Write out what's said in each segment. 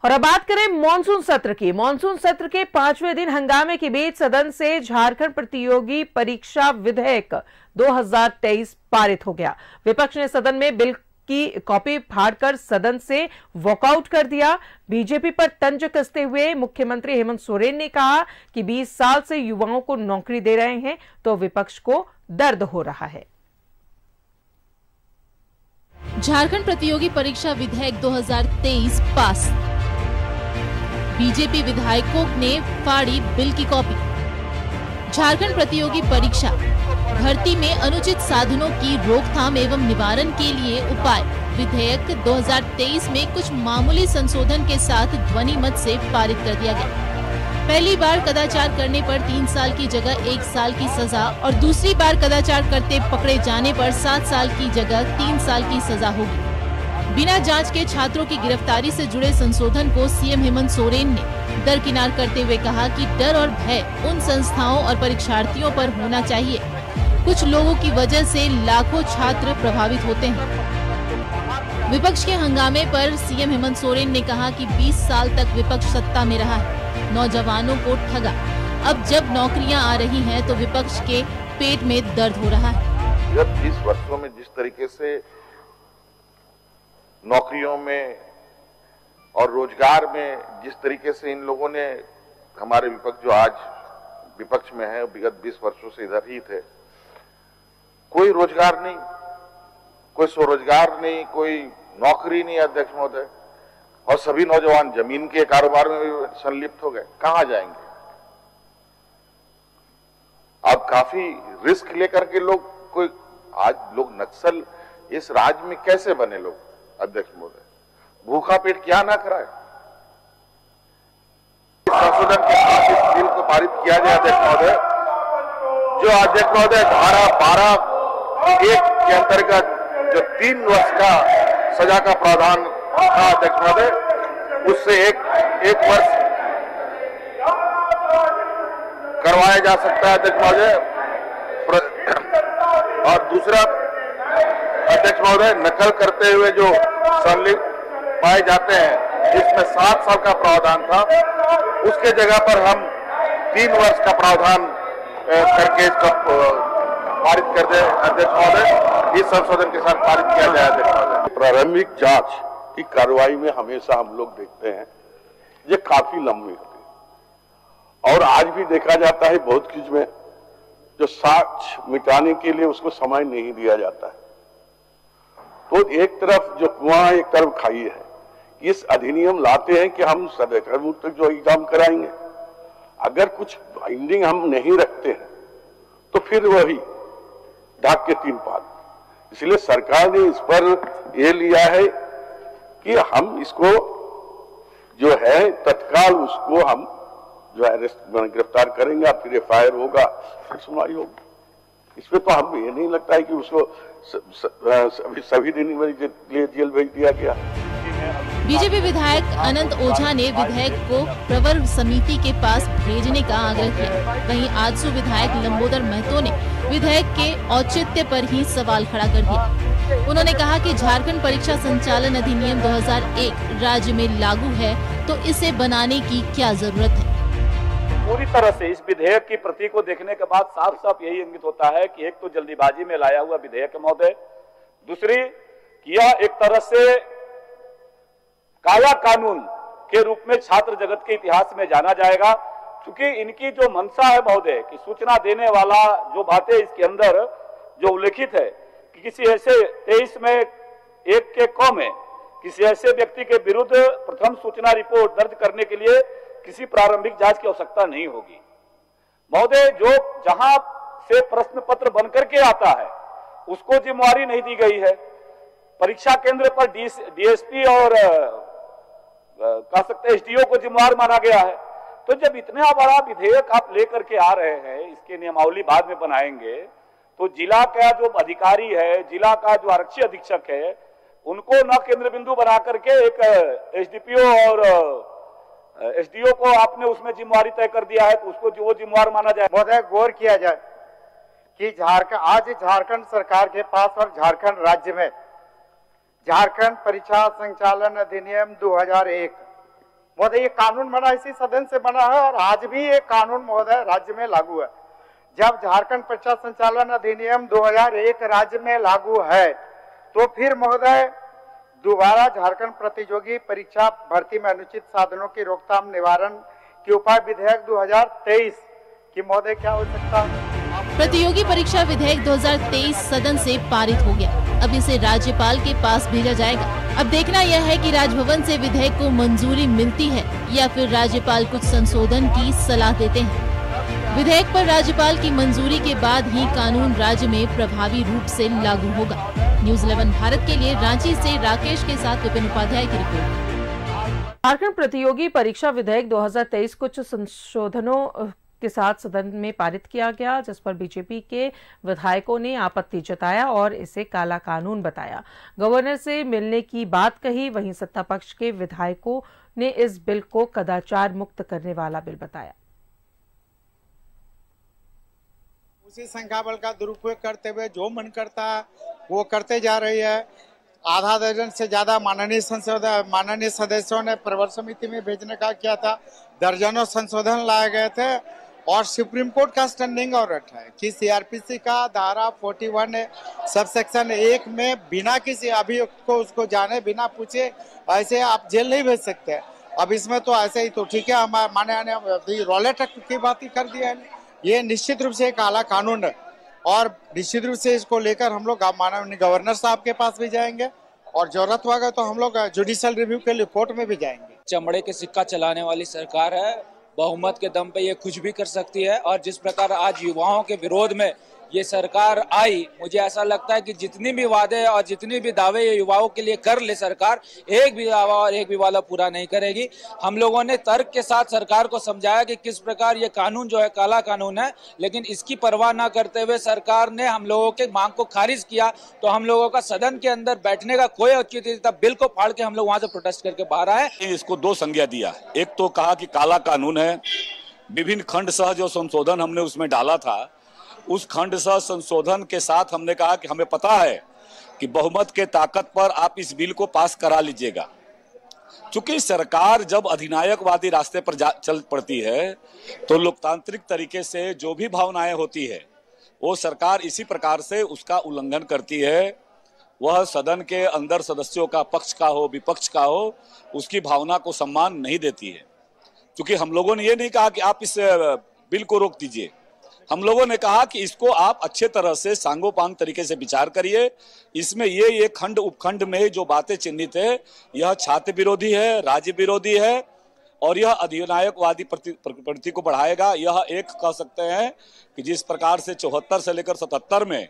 और अब बात करें मॉनसून सत्र की। मॉनसून सत्र के 5वें दिन हंगामे के बीच सदन से झारखंड प्रतियोगी परीक्षा विधेयक 2023 पारित हो गया। विपक्ष ने सदन में बिल की कॉपी फाड़कर सदन से वॉकआउट कर दिया। बीजेपी पर तंज कसते हुए मुख्यमंत्री हेमंत सोरेन ने कहा कि 20 साल से युवाओं को नौकरी दे रहे हैं तो विपक्ष को दर्द हो रहा है। झारखंड प्रतियोगी परीक्षा विधेयक 2023 पास। बीजेपी विधायकों ने फाड़ी बिल की कॉपी। झारखंड प्रतियोगी परीक्षा भर्ती में अनुचित साधनों की रोकथाम एवं निवारण के लिए उपाय विधेयक 2023 में कुछ मामूली संशोधन के साथ ध्वनि मत से पारित कर दिया गया। पहली बार कदाचार करने पर 3 साल की जगह 1 साल की सजा और दूसरी बार कदाचार करते पकड़े जाने पर 7 साल की जगह 3 साल की सजा होगी। बिना जांच के छात्रों की गिरफ्तारी से जुड़े संशोधन को सीएम हेमंत सोरेन ने दरकिनार करते हुए कहा कि डर और भय उन संस्थाओं और परीक्षार्थियों पर होना चाहिए। कुछ लोगों की वजह से लाखों छात्र प्रभावित होते हैं। विपक्ष के हंगामे पर सीएम हेमंत सोरेन ने कहा कि 20 साल तक विपक्ष सत्ता में रहा है, नौजवानों को ठगा। अब जब नौकरियां आ रही हैं तो विपक्ष के पेट में दर्द हो रहा है। जब 20 वर्षों में जिस तरीके से नौकरियों में और रोजगार में जिस तरीके से इन लोगों ने, हमारे विपक्ष जो आज विपक्ष में है, विगत 20 वर्षों से इधर ही थे, कोई रोजगार नहीं, कोई स्वरोजगार नहीं, कोई नौकरी नहीं अध्यक्ष महोदय, और सभी नौजवान जमीन के कारोबार में भी संलिप्त हो गए। कहां जाएंगे? अब काफी रिस्क लेकर के लोग, कोई आज लोग नक्सल इस राज्य में कैसे बने लोग अध्यक्ष महोदय? भूखा पेट क्या ना कराए। संशोधन के साथ इस बिल को पारित किया जाए अध्यक्ष महोदय, जो अध्यक्ष महोदय धारा 12(1) के अंतर्गत जो 3 वर्ष का सजा का प्रावधान था अध्यक्ष महोदय, उससे एक वर्ष करवाया जा सकता है अध्यक्ष महोदय। और दूसरा अध्यक्ष महोदय, नकल करते हुए जो संलिप्त पाए जाते हैं, जिसमें 7 साल का प्रावधान था, उसके जगह पर हम 3 वर्ष का प्रावधान करके इसका पारित कर दे अध्यक्ष महोदय। इस संशोधन के साथ पारित किया जाए अध्यक्ष महोदय। प्रारंभिक जांच की कार्रवाई में हमेशा हम लोग देखते हैं ये काफी लंबी होती है, और आज भी देखा जाता है बहुत चीज में जो साक्ष्य मिटाने के लिए उसको समय नहीं दिया जाता है। तो एक तरफ जो कुआं, एक तरफ खाई है। इस अधिनियम लाते हैं कि हम सदैव जो एग्जाम कराएंगे, अगर कुछ बाइंडिंग हम नहीं रखते हैं तो फिर वही ढाक के 3 पात। इसलिए सरकार ने इस पर यह लिया है कि हम इसको जो है तत्काल उसको हम जो अरेस्ट गिरफ्तार करेंगे, फिर एफआईआर होगा, फिर सुनवाई होगी। इसमें तो हम ये नहीं लगता है कि उसको सभी दिन जेल भेज दिया गया। बीजेपी विधायक अनंत ओझा ने विधेयक को प्रवर समिति के पास भेजने का आग्रह किया। वहीं आजसू विधायक लंबोदर महतो ने विधेयक के औचित्य पर ही सवाल खड़ा कर दिया। उन्होंने कहा कि झारखंड परीक्षा संचालन अधिनियम 2001 राज्य में लागू है, तो इसे बनाने की क्या जरूरत है। पूरी तरह से इस विधेयक की प्रति को देखने के बाद साफ साफ यही इंगित होता है कि एक तो जल्दीबाजी में लाया हुआ विधेयक है महोदय, दूसरी कि यह एक तरह से काला कानून के रूप में छात्र जगत के इतिहास में जाना जाएगा, क्योंकि इनकी जो मंशा है महोदय कि सूचना देने वाला जो बातें इसके अंदर जो उल्लेखित है कि किसी ऐसे 23 में 1 के क में किसी ऐसे व्यक्ति के विरुद्ध प्रथम सूचना रिपोर्ट दर्ज करने के लिए किसी प्रारंभिक जांच की आवश्यकता नहीं होगी महोदय। जो जहां से प्रश्न पत्र बनकर के आता है उसको जिम्मेवारी नहीं दी गई है। परीक्षा केंद्र पर डीएसपी और कह सकते एसडीओ को जिम्मेवार माना गया है। तो जब इतना बड़ा विधेयक आप लेकर के आ रहे हैं, इसके नियमावली बाद में बनाएंगे, तो जिला का जो अधिकारी है, जिला का जो आरक्षी अधीक्षक है, उनको न केंद्र बिंदु बना करके एक एसडीपीओ और एसडीओ को आपने उसमें जिम्मेवारी तय कर दिया है, तो उसको जो जिम्मेवार माना जाए। महोदय, गौर किया जाए कि आज झारखंड सरकार के पास और झारखंड राज्य में झारखंड परीक्षा संचालन अधिनियम 2001 महोदय ये कानून बना इसी सदन से बना है और आज भी ये कानून महोदय राज्य में लागू है। जब झारखंड परीक्षा संचालन अधिनियम 2001 राज्य में लागू है तो फिर महोदय दोबारा झारखंड प्रतियोगी परीक्षा भर्ती में अनुचित साधनों की रोकथाम निवारण के उपाय विधेयक 2023 की महोदय क्या हो सकता है? प्रतियोगी परीक्षा विधेयक 2023 सदन से पारित हो गया। अब इसे राज्यपाल के पास भेजा जाएगा। अब देखना यह है कि राजभवन से विधेयक को मंजूरी मिलती है या फिर राज्यपाल कुछ संशोधन की सलाह देते हैं। विधेयक पर राज्यपाल की मंजूरी के बाद ही कानून राज्य में प्रभावी रूप से लागू होगा। न्यूज़ 11 भारत के लिए रांची से राकेश के साथ विपिन उपाध्याय की रिपोर्ट। झारखंड प्रतियोगी परीक्षा विधेयक 2023 कुछ संशोधनों के साथ सदन में पारित किया गया, जिस पर बीजेपी के विधायकों ने आपत्ति जताया और इसे काला कानून बताया। गवर्नर से मिलने की बात कही, वहीं सत्ता पक्ष के विधायकों ने इस बिल को कदाचार मुक्त करने वाला बिल बताया। उसी संख्या बल का दुरुपयोग करते हुए जो मन करता है वो करते जा रही है। आधा दर्जन से ज्यादा माननीय सदस्यों ने प्रवर समिति में भेजने का किया था। दर्जनों संशोधन लाए गए थे और सुप्रीम कोर्ट का स्टैंडिंग ऑर्डर है कि सीआरपीसी का धारा 41 सबसेक्शन 1 में बिना किसी अभियुक्त को उसको जाने बिना पूछे ऐसे आप जेल नहीं भेज सकते। अब इसमें तो ऐसे ही तो ठीक है, हमारे माने रॉलेट की बात ही कर दिया है। ये निश्चित रूप से काला कानून है और निश्चित रूप से इसको लेकर हम लोग माननीय गवर्नर साहब के पास भी जाएंगे और जरूरत होगा तो हम लोग जुडिशियल रिव्यू के लिए कोर्ट में भी जाएंगे। चमड़े के सिक्का चलाने वाली सरकार है, बहुमत के दम पे ये कुछ भी कर सकती है और जिस प्रकार आज युवाओं के विरोध में ये सरकार आई, मुझे ऐसा लगता है कि जितनी भी वादे और जितनी भी दावे ये युवाओं के लिए कर ले सरकार, एक भी दावा और एक भी वादा पूरा नहीं करेगी। हम लोगों ने तर्क के साथ सरकार को समझाया कि किस प्रकार ये कानून जो है काला कानून है, लेकिन इसकी परवाह न करते हुए सरकार ने हम लोगों के मांग को खारिज किया। तो हम लोगों का सदन के अंदर बैठने का कोई औचित्य नहीं था, बिल को फाड़ के हम लोग वहां से प्रोटेस्ट करके बाहर आए। इसको दो संज्ञा दिया, एक तो कहा कि काला कानून है, विभिन्न खंड सह जो संशोधन हमने उसमें डाला था उस खंड सह संशोधन के साथ हमने कहा कि हमें पता है कि बहुमत के ताकत पर आप इस बिल को पास करा लीजिएगा। चूंकि सरकार जब अधिनायकवादी रास्ते पर चल पड़ती है तो लोकतांत्रिक तरीके से जो भी भावनाएं होती है वो सरकार इसी प्रकार से उसका उल्लंघन करती है। वह सदन के अंदर सदस्यों का पक्ष का हो विपक्ष का हो उसकी भावना को सम्मान नहीं देती है। क्योंकि हम लोगों ने ये नहीं कहा कि आप इस बिल को रोक दीजिए, हम लोगों ने कहा कि इसको आप अच्छे तरह से सांगोपांग तरीके से विचार करिए। इसमें ये खंड उपखंड में जो बातें चिन्हित है यह छात्र विरोधी है, राज्य विरोधी है और यह अधिनायकवादी प्रवृत्ति को बढ़ाएगा। यह एक कह सकते हैं कि जिस प्रकार से 74 से लेकर 77 में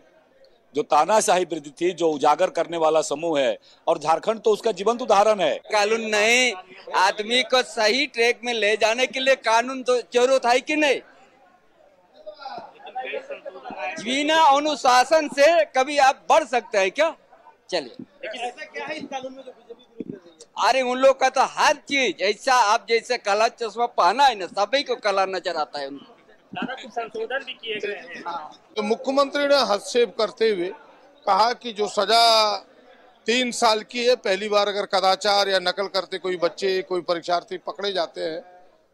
जो तानाशाही वृद्धि थी जो उजागर करने वाला समूह है और झारखंड तो उसका जीवंत उदाहरण है। कानून नहीं, आदमी को सही ट्रैक में ले जाने के लिए कानून तो जरूरत है कि नहीं। बिना अनुशासन से कभी आप बढ़ सकते हैं क्या? चलिए, ऐसा क्या है इस कानून में जो बीजेपी विरोध कर रही है? अरे उन लोग का तो हर चीज ऐसा, आप जैसे काला चश्मा पहना है ना, सभी को काला नजर आता है। उनको कुछ संशोधन भी किए गए हैं। तो मुख्यमंत्री ने हस्तक्षेप करते हुए कहा कि जो सजा 3 साल की है, पहली बार अगर कदाचार या नकल करते कोई बच्चे कोई परीक्षार्थी पकड़े जाते हैं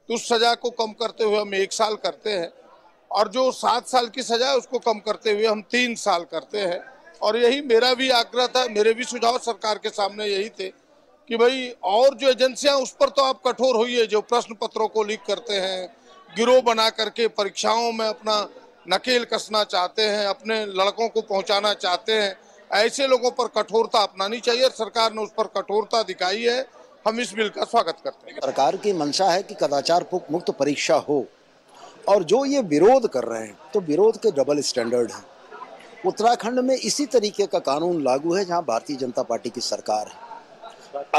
तो उस सजा को कम करते हुए हम 1 साल करते हैं और जो 7 साल की सजा है उसको कम करते हुए हम 3 साल करते हैं। और यही मेरा भी आग्रह था, मेरे भी सुझाव सरकार के सामने यही थे कि भाई और जो एजेंसियां उस पर तो आप कठोर होइए, जो प्रश्न पत्रों को लीक करते हैं, गिरोह बना करके परीक्षाओं में अपना नकेल कसना चाहते हैं, अपने लड़कों को पहुंचाना चाहते हैं, ऐसे लोगों पर कठोरता अपनानी चाहिए। सरकार ने उस पर कठोरता दिखाई है, हम इस बिल का स्वागत करते हैं। सरकार की मंशा है कि कदाचार मुक्त परीक्षा हो और जो ये विरोध कर रहे हैं तो विरोध के डबल स्टैंडर्ड है। उत्तराखंड में इसी तरीके का कानून लागू है जहां भारतीय जनता पार्टी की सरकार है।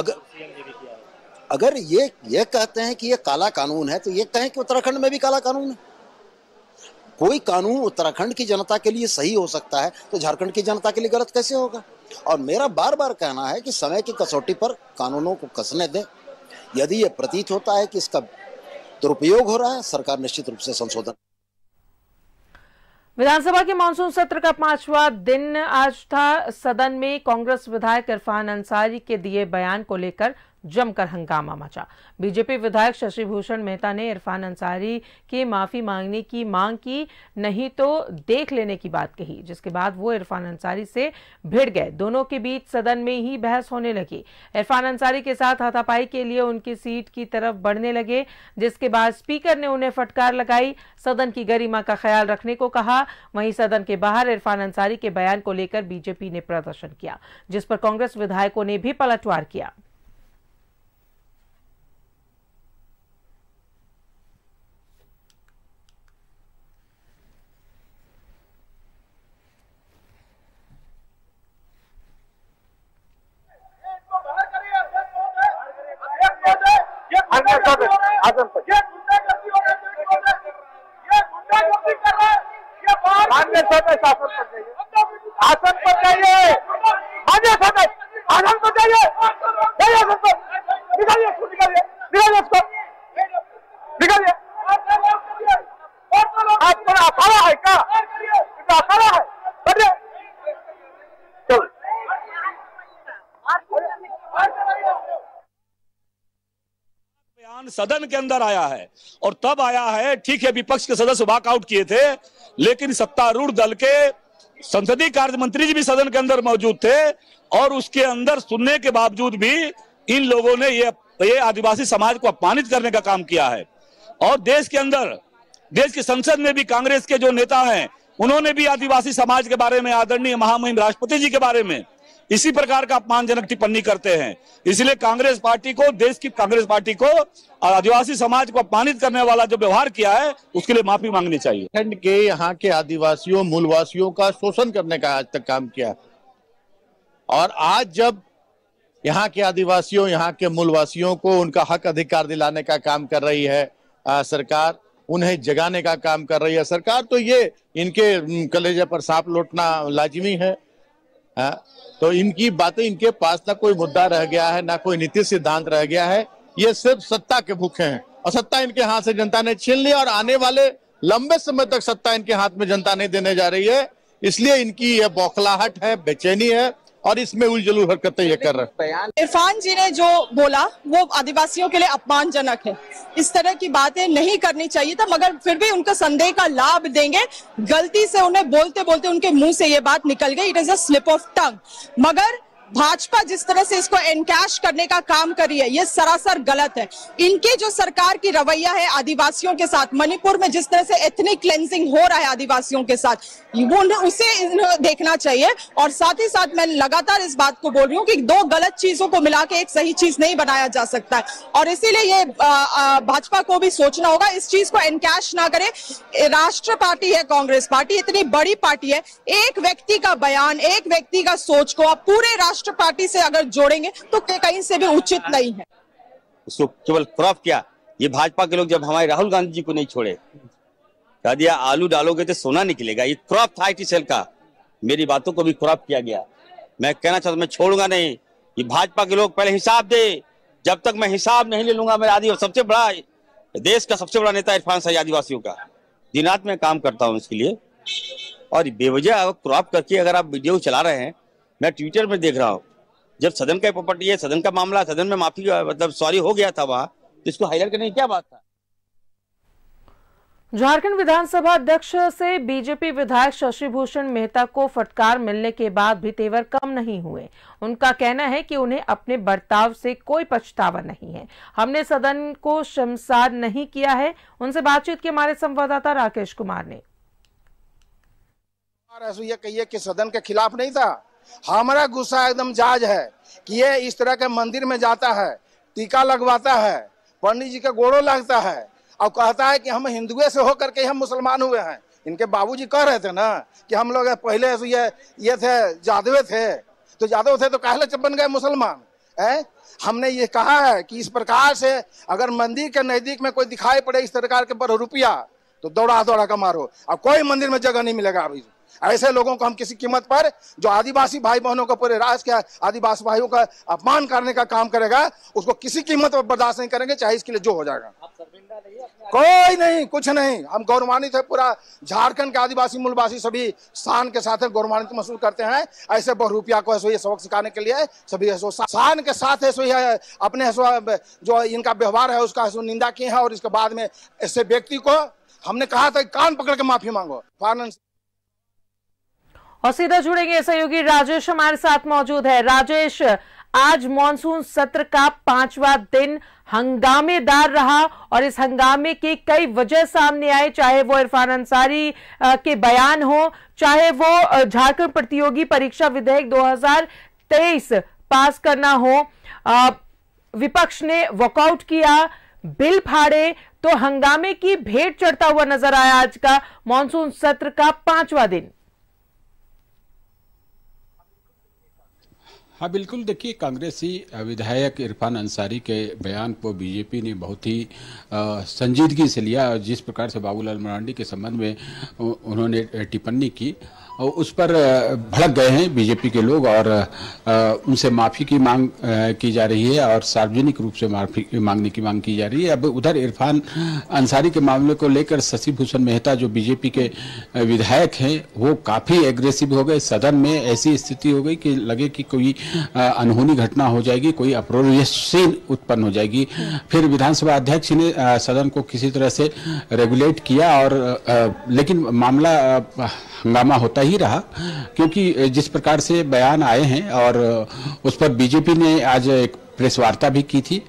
अगर ये कहते हैं कि ये काला कानून है तो ये कहें कि उत्तराखंड में भी काला कानून है। कोई कानून उत्तराखंड की जनता के लिए सही हो सकता है तो झारखंड की जनता के लिए गलत कैसे होगा? और मेरा बार बार कहना है कि समय की कसौटी पर कानूनों को कसने दें। यदि ये प्रतीत होता है कि इसका दुरुपयोग हो रहा है, सरकार निश्चित रूप से संशोधन। विधानसभा के मानसून सत्र का 5वां दिन आज था। सदन में कांग्रेस विधायक इरफान अंसारी के दिए बयान को लेकर जमकर हंगामा मचा। बीजेपी विधायक शशि भूषण मेहता ने इरफान अंसारी के माफी मांगने की मांग की, नहीं तो देख लेने की बात कही, जिसके बाद वो इरफान अंसारी से भिड़ गए। दोनों के बीच सदन में ही बहस होने लगी। इरफान अंसारी के साथ हाथापाई के लिए उनकी सीट की तरफ बढ़ने लगे, जिसके बाद स्पीकर ने उन्हें फटकार लगाई, सदन की गरिमा का ख्याल रखने को कहा। वहीं सदन के बाहर इरफान अंसारी के बयान को लेकर बीजेपी ने प्रदर्शन किया, जिस पर कांग्रेस विधायकों ने भी पलटवार किया। आसन पर जाइए, आसन पर जाइए, निकालिए उसको, निकालिए। आप पर अखाड़ा है क्या? अखाड़ा है, चलो। बयान सदन के अंदर आया है और तब आया है, ठीक है, विपक्ष के सदस्य वॉकआउट किए थे, लेकिन सत्तारूढ़ दल के संसदीय कार्य मंत्री जी भी सदन के अंदर मौजूद थे और उसके अंदर सुनने के बावजूद भी इन लोगों ने ये आदिवासी समाज को अपमानित करने का काम किया है। और देश के अंदर, देश की संसद में भी कांग्रेस के जो नेता हैं, उन्होंने भी आदिवासी समाज के बारे में, आदरणीय महामहिम राष्ट्रपति जी के बारे में इसी प्रकार का अपमानजनक टिप्पणी करते हैं। इसलिए कांग्रेस पार्टी को, देश की कांग्रेस पार्टी को आदिवासी समाज को अपमानित करने वाला जो व्यवहार किया है उसके लिए माफी मांगनी चाहिए। खंड के यहाँ के आदिवासियों, मूलवासियों का शोषण करने का आज तक काम किया और आज जब यहाँ के आदिवासियों, यहाँ के मूलवासियों को उनका हक अधिकार दिलाने का काम कर रही है सरकार, उन्हें जगाने का काम कर रही है सरकार, तो ये इनके कलेजे पर सांप लौटना लाजिमी है। तो इनकी बातें, इनके पास ना कोई मुद्दा रह गया है, ना कोई नीति सिद्धांत रह गया है, ये सिर्फ सत्ता के भूखे हैं और सत्ता इनके हाथ से जनता ने छीन ली और आने वाले लंबे समय तक सत्ता इनके हाथ में जनता नहीं देने जा रही है। इसलिए इनकी ये बौखलाहट है, बेचैनी है और इसमें उलझुल हरकतें ये कर रहे हैं। इरफान जी ने जो बोला वो आदिवासियों के लिए अपमानजनक है, इस तरह की बातें नहीं करनी चाहिए था, मगर फिर भी उनका संदेह का लाभ देंगे। गलती से उन्हें बोलते बोलते उनके मुंह से ये बात निकल गई, it is a slip of tongue. मगर भाजपा जिस तरह से इसको एनकैश करने का काम कर रही है, ये सरासर गलत है। इनके जो सरकार की रवैया है आदिवासियों के साथ, मणिपुर में जिस तरह से एथनिक क्लेंजिंग हो रहा है आदिवासियों के साथ, वो उसे देखना चाहिए। और साथ ही साथ मैं लगातार इस बात को बोल रही हूँ कि दो गलत चीजों को मिला के एक सही चीज नहीं बनाया जा सकता है और इसीलिए ये भाजपा को भी सोचना होगा, इस चीज को एनकैश ना करे। राष्ट्र पार्टी है कांग्रेस पार्टी, इतनी बड़ी पार्टी है, एक व्यक्ति का बयान, एक व्यक्ति का सोच को आप पूरे राष्ट्र पार्टी से अगर जोड़ेंगे तो कहीं से भी उचित नहीं है। उसको केवल क्रॉप किया। ये भाजपा के लोग जब हमारे राहुल गांधी जी को नहीं छोड़े, कह दिया आलू डालोगे तो सोना निकलेगा, ये क्रॉप था IT सेल का। मेरी बातों को भी क्रॉप किया गया। मैं कहना चाहता हूं, मैं छोड़ूंगा नहीं। ये भाजपा के लोग पहले हिसाब दे, जब तक मैं हिसाब नहीं ले लूंगा, मेरा आदिवासी सबसे बड़ा, देश का सबसे बड़ा नेता इरफान शाह आदिवासियों का, दिन रात में काम करता हूं इसके लिए। और बेवजह क्रॉप करके अगर आप वीडियो चला रहे हैं, मैं ट्विटर में देख रहा हूँ, जब सदन का प्रॉपर्टी है, सदन का मामला, सदन में माफी मतलब सॉरी हो गया था वहां, तो इसको हाईलाइट करने की क्या बात था। झारखंड विधानसभा अध्यक्ष से बीजेपी विधायक शशि भूषण मेहता को फटकार मिलने के बाद भी तेवर कम नहीं हुए। उनका कहना है कि उन्हें अपने बर्ताव से कोई पछतावा नहीं है। हमने सदन को शर्मसार नहीं किया है। उनसे बातचीत की हमारे संवाददाता राकेश कुमार ने। ये कहिए कि सदन के खिलाफ नहीं था, हमारा गुस्सा एकदम जायज है कि ये इस तरह के मंदिर में जाता है, टीका लगवाता है, पंडित जी का गोड़ों लगता है और कहता है कि हम हिंदुए से होकर के हम मुसलमान हुए हैं। इनके बाबूजी कह रहे थे ना कि हम लोग पहले से ये थे, जादवे थे, तो जादव थे तो काहे बन गए मुसलमान है। हमने ये कहा है कि इस प्रकार से अगर मंदिर के नजदीक में कोई दिखाई पड़े इस प्रकार के बड़ रुपया तो दौड़ा दौड़ा का मारो, अब कोई मंदिर में जगह नहीं मिलेगा। अभी ऐसे लोगों को हम किसी कीमत पर, जो आदिवासी भाई बहनों का, पूरे राष्ट्र के आदिवासी भाइयों का अपमान करने का काम करेगा, उसको किसी कीमत पर बर्दाश्त नहीं करेंगे, चाहे इसके लिए जो हो जाएगा। कोई नहीं, कुछ नहीं, हम गौरवान्वित है, पूरा झारखंड के आदिवासी मूलवासी सभी शान के साथ गौरवान्वित महसूस करते हैं। ऐसे बहुरूपिया को ये सबक सिखाने के लिए सभी शान के साथ अपने जो इनका व्यवहार है उसका निंदा की है, और इसके बाद में ऐसे व्यक्ति को हमने कहा था कान पकड़ के माफी मांगो। और सीधा जुड़ेंगे सहयोगी राजेश हमारे साथ मौजूद है। राजेश, आज मॉनसून सत्र का 5वां दिन हंगामेदार रहा और इस हंगामे की कई वजह सामने आए, चाहे वो इरफान अंसारी के बयान हो, चाहे वो झारखंड प्रतियोगी परीक्षा विधेयक 2023 पास करना हो। विपक्ष ने वॉकआउट किया, बिल फाड़े, तो हंगामे की भेंट चढ़ता हुआ नजर आया आज का मॉनसून सत्र का 5वां दिन। हाँ बिल्कुल, देखिए कांग्रेसी विधायक इरफान अंसारी के बयान को बीजेपी ने बहुत ही संजीदगी से लिया। जिस प्रकार से बाबूलाल मरांडी के संबंध में उन्होंने टिप्पणी की, और उस पर भड़क गए हैं बीजेपी के लोग और उनसे माफ़ी की मांग की जा रही है और सार्वजनिक रूप से माफ़ी मांगने की मांग की जा रही है। अब उधर इरफान अंसारी के मामले को लेकर शशि भूषण मेहता जो बीजेपी के विधायक हैं वो काफ़ी एग्रेसिव हो गए। सदन में ऐसी स्थिति हो गई कि लगे कि कोई अनहोनी घटना हो जाएगी, कोई अप्रोरियस सीन उत्पन्न हो जाएगी। फिर विधानसभा अध्यक्ष ने सदन को किसी तरह से रेगुलेट किया, और लेकिन मामला हंगामा होता ही रहा, क्योंकि जिस प्रकार से बयान आए हैं और उस पर बीजेपी ने आज एक प्रेस वार्ता भी की थी।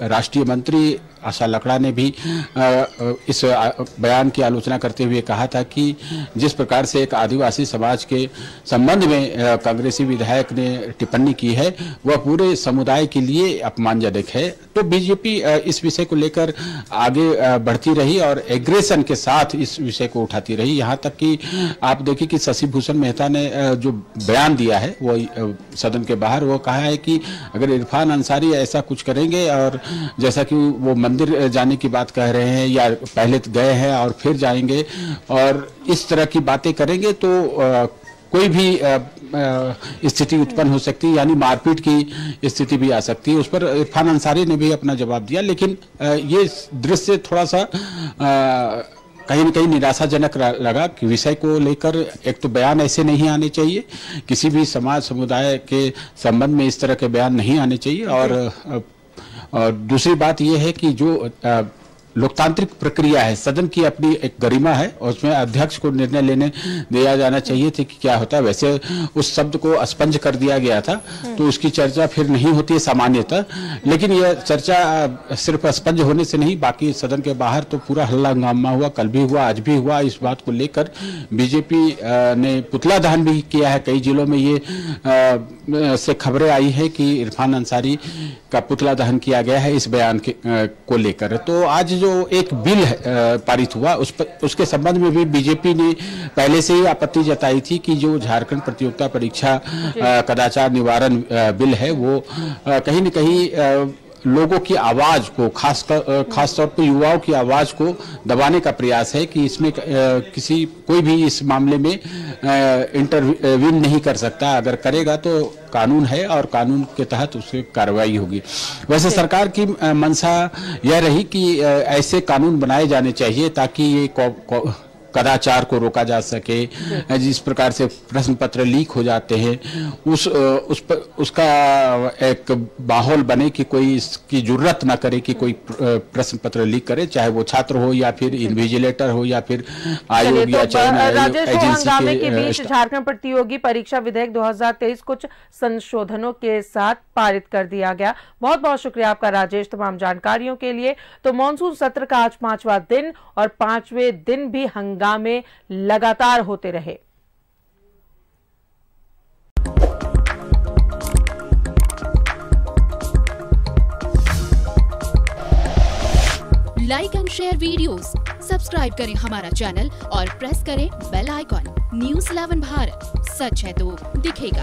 राष्ट्रीय मंत्री आशा लकड़ा ने भी इस बयान की आलोचना करते हुए कहा था कि जिस प्रकार से एक आदिवासी समाज के संबंध में कांग्रेसी विधायक ने टिप्पणी की है वह पूरे समुदाय के लिए अपमानजनक है। तो बीजेपी इस विषय को लेकर आगे बढ़ती रही और एग्रेशन के साथ इस विषय को उठाती रही। यहाँ तक कि आप देखिए कि शशि भूषण मेहता ने जो बयान दिया है वो सदन के बाहर, वो कहा है कि अगर इरफान अंसारी ऐसा कुछ करेंगे, और जैसा कि वो मंदिर जाने की बात कह रहे हैं या पहले गए हैं और फिर जाएंगे और इस तरह की बातें करेंगे, तो कोई भी स्थिति उत्पन्न हो सकती है, यानी मारपीट की स्थिति भी आ सकती है। उस पर इरफान अंसारी ने भी अपना जवाब दिया, लेकिन ये दृश्य थोड़ा सा कहीं न कहीं निराशाजनक लगा कि विषय को लेकर एक तो बयान ऐसे नहीं आने चाहिए, किसी भी समाज समुदाय के संबंध में इस तरह के बयान नहीं आने चाहिए। और दूसरी बात यह है कि जो लोकतांत्रिक प्रक्रिया है, सदन की अपनी एक गरिमा है और उसमें अध्यक्ष को निर्णय लेने दिया जाना चाहिए थे कि क्या होता है। वैसे उस शब्द को अस्पंज कर दिया गया था तो उसकी चर्चा फिर नहीं होती है सामान्यतः, लेकिन यह चर्चा सिर्फ अस्पंज होने से नहीं, बाकी सदन के बाहर तो पूरा हल्ला हंगामा हुआ, कल भी हुआ, आज भी हुआ। इस बात को लेकर बीजेपी ने पुतला दहन भी किया है। कई जिलों में ये से खबरें आई है कि इरफान अंसारी का पुतला दहन किया गया है इस बयान को लेकर। तो आज जो एक बिल पारित हुआ उसके संबंध में भी बीजेपी ने पहले से ही आपत्ति जताई थी कि जो झारखंड प्रतियोगिता परीक्षा कदाचार निवारण बिल है वो कहीं न कहीं लोगों की आवाज को, खास तौर पर युवाओं की आवाज को दबाने का प्रयास है कि इसमें कोई भी इस मामले में इंटरवीन नहीं कर सकता। अगर करेगा तो कानून है और कानून के तहत उसकी कार्रवाई होगी। वैसे सरकार की मंशा यह रही कि ऐसे कानून बनाए जाने चाहिए ताकि ये कदाचार को रोका जा सके। जिस प्रकार से प्रश्न पत्र लीक हो जाते हैं उसका एक माहौल बने कि कोई इसकी जरूरत ना करे कि कोई प्रश्न पत्र लीक करे, चाहे वो छात्र हो या फिर इन्विजिलेटर हो या फिर आयोग या चयन एजेंसी के बीच झारखंड प्रतियोगी परीक्षा विधेयक 2023 कुछ संशोधनों के साथ पारित कर दिया गया। बहुत बहुत शुक्रिया आपका राजेश तमाम जानकारियों के लिए। तो मॉनसून सत्र का आज 5वां दिन और 5वें दिन भी हंगामे लगातार होते रहे। Like and share videos, subscribe करें हमारा चैनल और प्रेस करें बेल आइकॉन। न्यूज़ 11 भारत, सच है तो दिखेगा।